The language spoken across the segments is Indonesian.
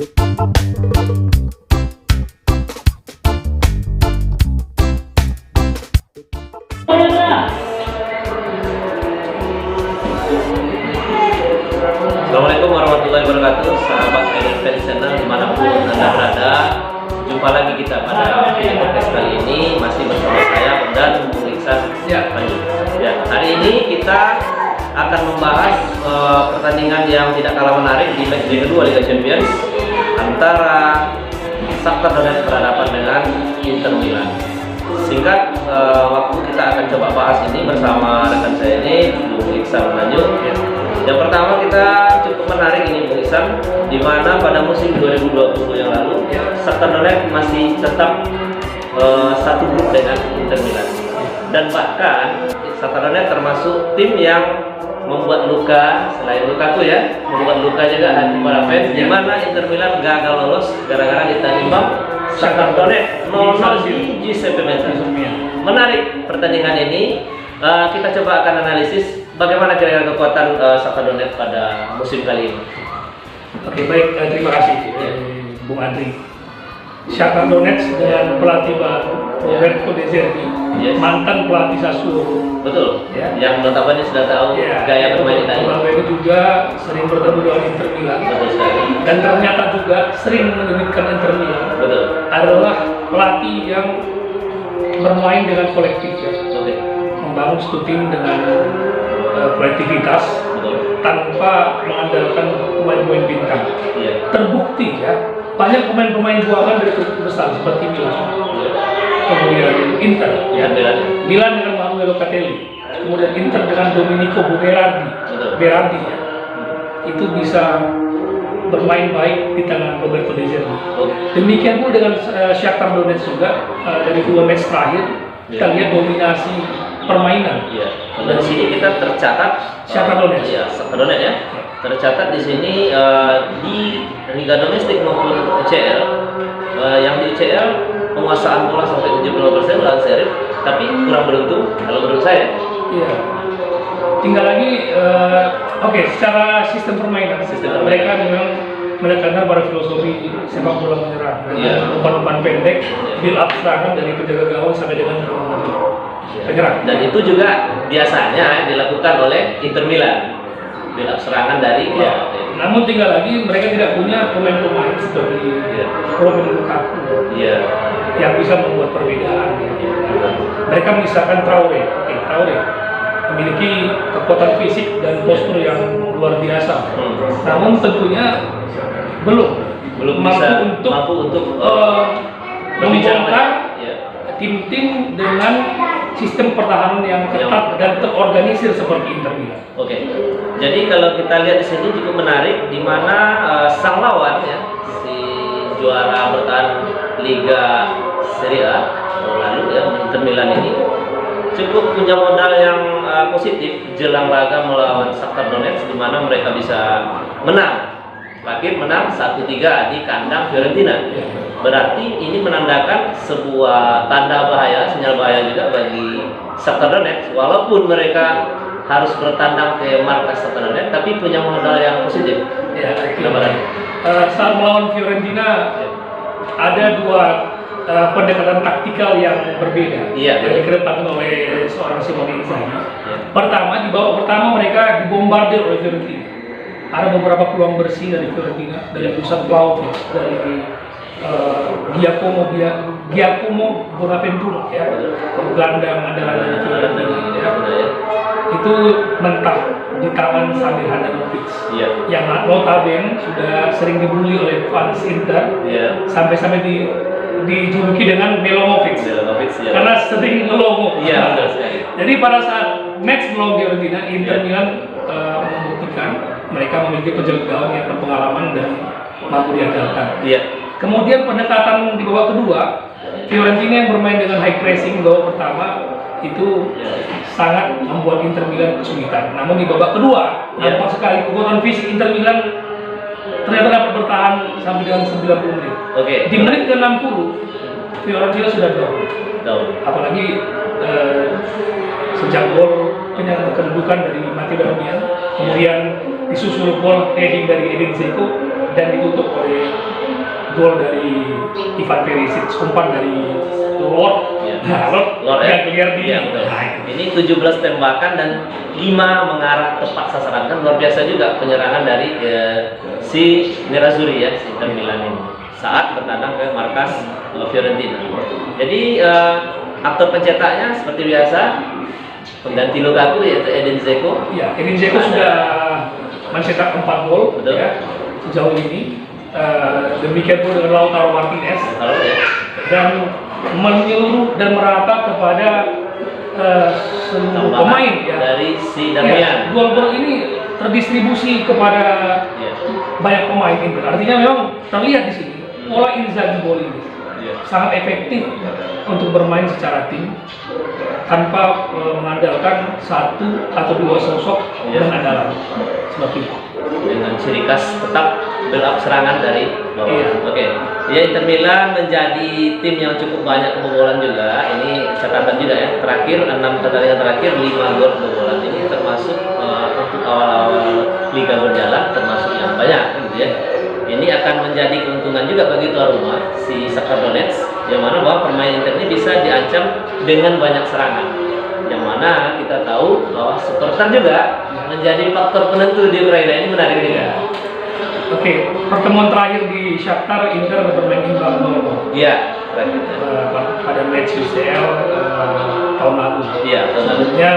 Assalamualaikum warahmatullahi wabarakatuh, sahabat Idol Fans Channel dimanapun Anda berada. Jumpa lagi kita pada video podcast kali ini, masih bersama saya dan Bung Iksan. Ya, hari ini kita akan membahas pertandingan yang tidak kalah menarik di match kedua Liga Champions antara Shakhtar Donetsk berhadapan dengan Inter Milan. Singkat waktu kita akan coba bahas ini bersama rekan saya ini, Bung Iksan lanjut. Yang pertama kita cukup menarik ini Bung Iksan, di mana pada musim 2020 yang lalu Shakhtar Donetsk masih tetap satu grup dengan Inter Milan, dan bahkan Shakhtar Donetsk termasuk tim yang membuat luka, selain Lukaku ya, membuat luka juga hati para fans, di mana Inter Milan gagal lolos gara-gara ditanimbang Shakhtar Donetsk 0-0 di Giuseppe Meazza. Menarik pertandingan ini, kita coba akan analisis bagaimana kira-kira kekuatan Shakhtar Donetsk pada musim kali ini. Oke, baik, terima kasih Bung Andri. Shakhtar Donetsk dengan pelatih baru Roberto De Zerbi, mantan pelatih Sassuolo. Betul. Ya. Yang notabene sudah tahu gaya bermain Italia. Itu juga sering bertemu dengan Inter Milan. Betul sekali. Dan ternyata juga sering menyulitkan Inter Milan. Betul. Adalah pelatih yang bermain dengan kolektif ya. Oke. Membangun satu tim dengan kolektivitas. Betul. Tanpa mengandalkan pemain-pemain bintang. Iya. Terbukti ya, banyak pemain-pemain buangan dari klub besar seperti Milan, kemudian Inter, ya, Milan dengan Manuel Locatelli, kemudian Inter dengan Domenico Berardi, ya, itu bisa bermain baik di tangan Roberto De Zerbi. Demikian pula dengan Shakhtar Donetsk juga, dari dua match terakhir kita lihat dominasi permainan. Iya. Dan di sini kita tercatat Shakhtar Donetsk. Iya, Shakhtar Donetsk ya. Tercatat di sini di Liga Domestik maupun UCL, yang di UCL penguasaan bola sampai 75% lawan Sheriff, tapi kurang beruntung kalau menurut saya. Iya. Tinggal lagi, secara sistem permainan, mereka memang menekankan pada filosofi sepak bola menyerang, umpan-umpan pendek, build up serangan dari penjaga gawang sampai dengan penyerang. Dan itu juga biasanya dilakukan oleh Inter Milan, build up serangan dari namun tinggal lagi mereka tidak punya pemain-pemain seperti Romelu Lukaku yang bisa membuat perbedaan. Mereka misalkan Traore memiliki kekuatan fisik dan postur yang luar biasa, namun tentunya belum mampu untuk membongkar tim-tim dengan sistem pertahanan yang ketat dan terorganisir seperti Inter Milan. Oke. Jadi kalau kita lihat di sini cukup menarik, di mana sang lawan ya, si juara bertahan Liga Serie A lalu ya, Inter Milan ini cukup punya modal yang positif jelang laga melawan Shakhtar Donetsk, di mana mereka bisa menang. Terakhir menang 1-3 di kandang Fiorentina. Berarti ini menandakan sebuah tanda bahaya, sinyal bahaya juga bagi Shakhtar Donetsk, walaupun mereka harus bertandang ke markas Shakhtar Donetsk, tapi punya modal yang positif. Ya, saat melawan Fiorentina ada dua pendekatan taktikal yang berbeda yang dikedepankan oleh seorang Simone Inzaghi. Pertama, di babak pertama mereka dibombardir oleh Fiorentina. Ada beberapa peluang bersih dari Fiorentina, dari Dusan Vlahovic, dari Giacomo Bonaventura, ya, gelandang andalan dari Fiorentina, ya. Itu mentah di tangan Samir Handanovic, yang notabene sudah sering dibully oleh fans Inter, sampai-sampai dijuluki dengan Melomovic, karena sering melongo. Jadi pada saat match melawan Fiorentina, Inter Milan membuktikan mereka memiliki penjaga gawang yang berpengalaman dan mampu diandalkan. Kemudian pendekatan di babak kedua, Fiorentina yang bermain dengan high pressing di babak pertama itu sangat membuat Inter Milan kesulitan. Namun di babak kedua, nampak sekali kekuatan fisik Inter Milan ternyata dapat bertahan sampai dengan 90 menit. Di menit ke-60, Fiorentina sudah down. Apalagi sejak gol kedudukan dari Matteo Darmian, kemudian disusul gol heading dari Edin Dzeko, dan ditutup oleh gol dari Ivan Perisic, umpan dari Lord. Lord ya. yang clear di. Ya, betul. Ini 17 tembakan dan 5 mengarah tepat sasaran, kan luar biasa juga penyerangan dari si Nerazzurri ya, si Inter Milan ini saat bertandang ke markas Fiorentina. Jadi aktor pencetaknya seperti biasa pengganti Lukaku yaitu Edin Dzeko. Ya, Edin Dzeko sudah mencetak 4 gol ya sejauh ini. Demikian pula dengan Lautaro Martinez dan menyeluruh dan merata kepada seluruh pemain ya. Dari si Damian. Gol-gol ini terdistribusi kepada banyak pemain Inter. Artinya memang terlihat di sini pola Inzaghi gol ini sangat efektif untuk bermain secara tim tanpa mengandalkan 1 atau 2 sosok yang andalan seperti itu. Dengan ciri khas tetap build up serangan dari bawah. Oke. Ya, Inter Milan menjadi tim yang cukup banyak kebobolan juga. Ini catatan juga ya. Terakhir 6 pertandingan terakhir 5 gol kebobolan. Ini termasuk untuk awal-awal liga berjalan termasuk yang banyak gitu ya. Ini akan menjadi keuntungan juga bagi tuan rumah si Shakhtar Donetsk, yang mana bahwa permainan Inter ini bisa diancam dengan banyak serangan. Yang mana kita tahu bahwa supporter juga menjadi faktor penentu di Ukraina. Ini menarik juga. Oke, pertemuan terakhir di Shakhtar Inter bermain imbang 0-0. Iya, terakhir. Pada match UCL tahun lalu. Iya, tahun lalu. Sebelumnya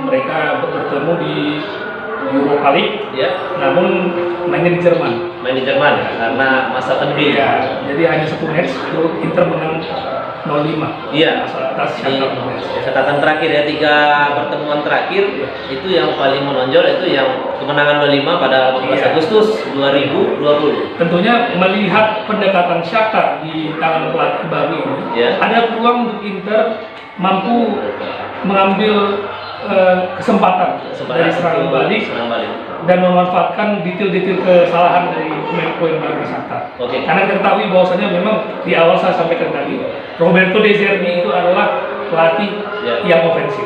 mereka bertemu di Europa League. Iya. Namun mainnya di Jerman. Main di Jerman karena masa pandemi. Iya, jadi hanya 1 match itu Inter menang 0-5. Iya. Atas Shakhtar Donetsk. Catatan terakhir ya, 3 pertemuan terakhir itu yang paling menonjol itu yang kemenangan 0-5 pada 15 Agustus 2020. Tentunya melihat pendekatan Shakhtar di tangan pelatih baru ini, ada peluang untuk Inter mampu mengambil kesempatan dari serangan balik dan memanfaatkan detail-detail kesalahan dari pemain baru Shakhtar. Karena kita ketahui bahwasanya memang di awal saya sampaikan tadi, Roberto De Zerbi itu adalah pelatih yang ofensif.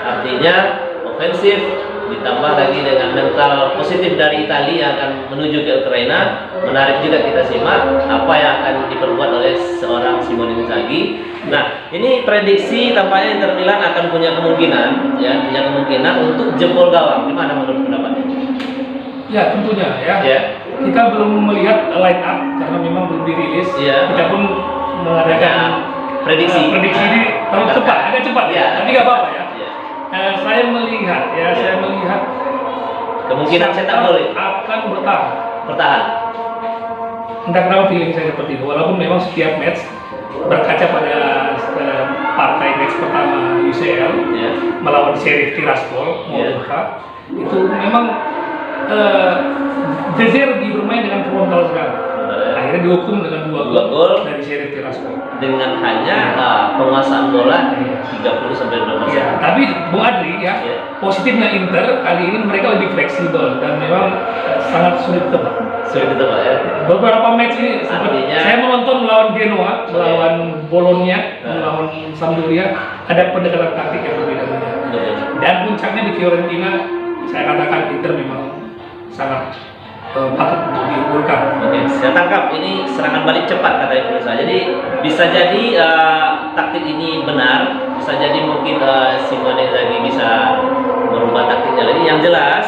Artinya ofensif ditambah lagi dengan mental positif dari Italia yang akan menuju ke Ukraina. Menarik juga kita simak apa yang akan diperbuat oleh seorang Simone Inzaghi. Nah, ini prediksi tampaknya Inter Milan akan punya kemungkinan untuk jebol gawang. Gimana menurut pendapatnya? Ya, tentunya ya. Kita belum melihat line up karena memang belum dirilis. Kita pun mengadakan prediksi ini terlalu cepat, agak cepat ya. Tapi nggak apa-apa ya. Saya melihat kemungkinan cetak gol akan bertahan. Entah kenapa feeling saya seperti itu. Walaupun memang setiap match berkaca pada partai match pertama UCL melawan Sheriff Tiraspol Moldova, itu memang De Zerbi bermain dengan frontal sekali. Akhirnya dihukum dengan 2 gol dari Sheriff Tiraspol. Dengan hanya penguasaan bola 30-12%. Tapi Bung Adri positifnya Inter kali ini mereka lebih fleksibel dan memang sangat sulit ditebak. Beberapa match ini saya menonton melawan Genoa, melawan Bologna, melawan Sampdoria, ada pendekatan taktik yang berbeda-beda. Dan puncaknya di Fiorentina, saya katakan Inter memang sangat patut untuk diunggulkan. Saya tangkap ini serangan balik cepat kata pemirsa. Jadi bisa jadi taktik ini benar, bisa jadi mungkin Simone Inzaghi bisa merubah taktiknya lagi. Yang jelas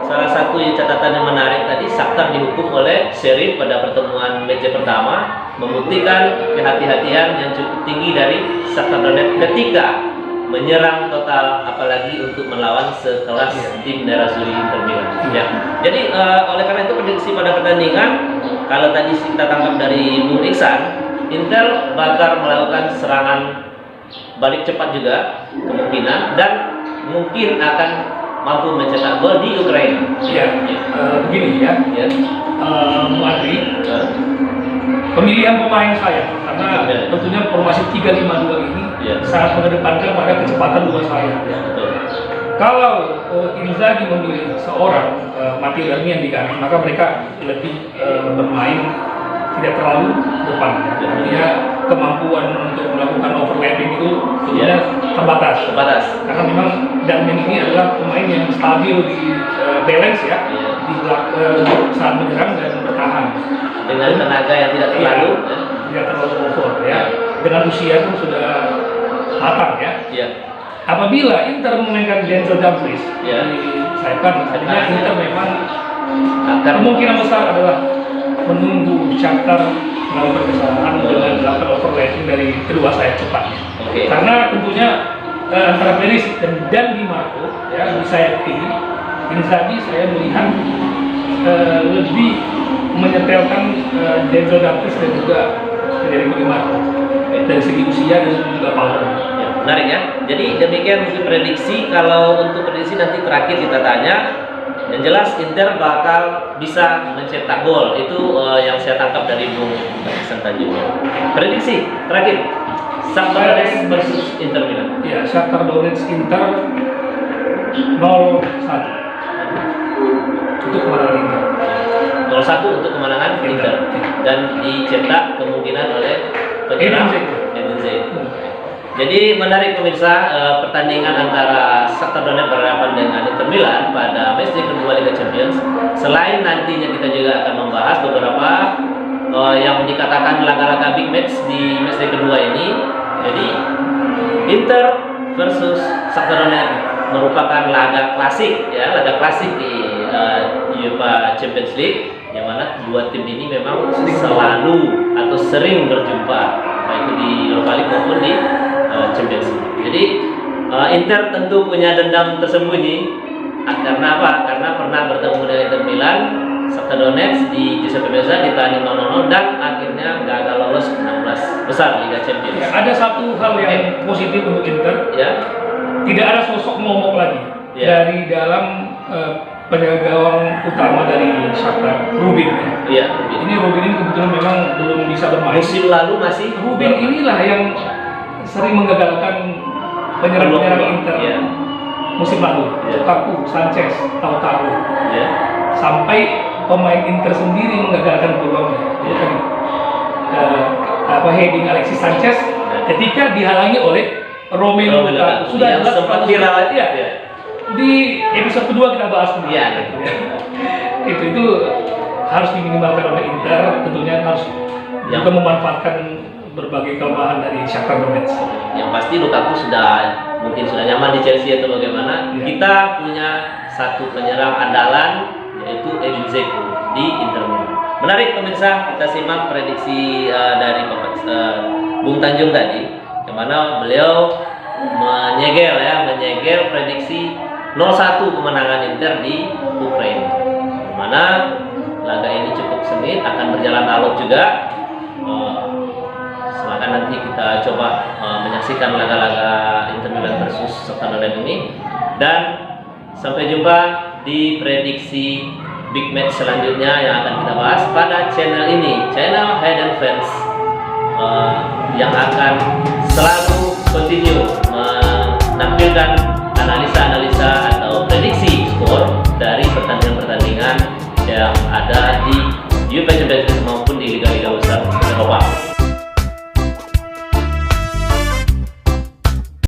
salah satu catatan yang menarik tadi, Shakhtar dihukum oleh Sheriff pada pertemuan match pertama, membuktikan kehati-hatian yang cukup tinggi dari Shakhtar Donetsk ketika menyerang total, apalagi untuk melawan sekelas tim Nerazzurri Inter Milan. Jadi oleh karena itu prediksi pada pertandingan, kalau tadi kita tangkap dari Bung Iksan, Inter bakal melakukan serangan balik cepat juga kemungkinan, dan mungkin akan mampu mencetak gol di Ukraina. Begini ya, Bung Adri, pemilihan pemain saya karena tentunya formasi 3-5-2 ini sangat mengedepankan pada kecepatan dua sayap. Kalau Inzaghi memilih seorang Matteo Darmian di kanan, maka mereka lebih bermain tidak terlalu depan. Artinya kemampuan untuk melakukan overlapping itu tentunya terbatas. Karena memang Darmian ini adalah pemain yang stabil di balance di saat menyerang dan bertahan dengan tenaga yang tidak terlalu tidak terlalu over ya. Dengan usia pun sudah matang ya. Iya. Apabila Inter memainkan Denzel Dumfries Ya. di sayap, artinya Inter memang akan kemungkinan besar adalah menunggu Shakhtar melakukan kesalahan dengan melakukan overlapping dari kedua sayap cepatnya. Oke. Karena tentunya antara Perisic dan Di Marco ya di sayap ini Inzaghi saya melihat lebih menyetelkan Denzel Dumfries dan juga Federico Di Marco dari segi usia dan juga power. Ya, menarik ya. Jadi demikian mungkin prediksi. Kalau untuk prediksi nanti terakhir kita tanya. Yang jelas Inter bakal bisa mencetak gol. Itu yang saya tangkap dari Bung Hasan Tanjung. Prediksi terakhir. Shakhtar Donetsk versus Inter Milan. Ya, Shakhtar Donetsk Inter 0-1 untuk kemenangan Inter. 0-1 untuk kemenangan Inter. Dan dicetak kemungkinan oleh penyerang Edin Dzeko. Jadi menarik pemirsa, pertandingan antara Shakhtar Donetsk berhadapan dengan Inter Milan pada matchday kedua Liga Champions. Selain nantinya kita juga akan membahas beberapa yang dikatakan laga-laga big match di matchday kedua ini. Jadi Inter versus Shakhtar Donetsk merupakan laga klasik ya, laga klasik di UEFA Champions League, yang mana dua tim ini memang selalu atau sering berjumpa, baik itu di Europa League maupun di Champions League. Jadi Inter tentu punya dendam tersembunyi. Karena apa? Karena pernah bertemu dengan Inter Milan, Shakhtar Donetsk di Giuseppe Meazza ditanding 0-0 dan akhirnya gagal lolos 16 besar Liga Champions. Ya, ada satu hal yang positif untuk Inter. Ya. Tidak ada sosok momok lagi dari dalam penjaga gawang utama dari Shakhtar, Rubin. Iya, Rubin. Ini Rubin ini kebetulan memang belum bisa bermain. Musim lalu masih Rubin inilah yang sering menggagalkan penyerang-penyerang Inter. Ya. Musim lalu, Lukaku, Sanchez, Lautaro. Ya. Sampai pemain Inter sendiri menggagalkan peluangnya. Ya kan? Heading Alexis Sanchez ketika dihalangi oleh Romelu Lukaku. Sudah jelas sempat viral ya. Di episode kedua kita bahas tentang itu. Itu harus diminimalkan oleh Inter, tentunya harus juga memanfaatkan berbagai kelemahan dari Shakhtar Donetsk. Yang pasti Lukaku mungkin sudah nyaman di Chelsea atau bagaimana. Kita punya satu penyerang andalan yaitu Edin Dzeko di Inter Milan. Menarik pemirsa, kita simak prediksi dari Bung Tanjung tadi, yang mana beliau menyegel prediksi 0-1 kemenangan Inter di Ukraina. Di mana laga ini cukup sengit, akan berjalan alot juga. Silakan nanti kita coba menyaksikan laga-laga Inter Milan versus Shakhtar Donetsk ini. Dan sampai jumpa di prediksi big match selanjutnya yang akan kita bahas pada channel ini, channel Hidden Fans, yang akan selalu continue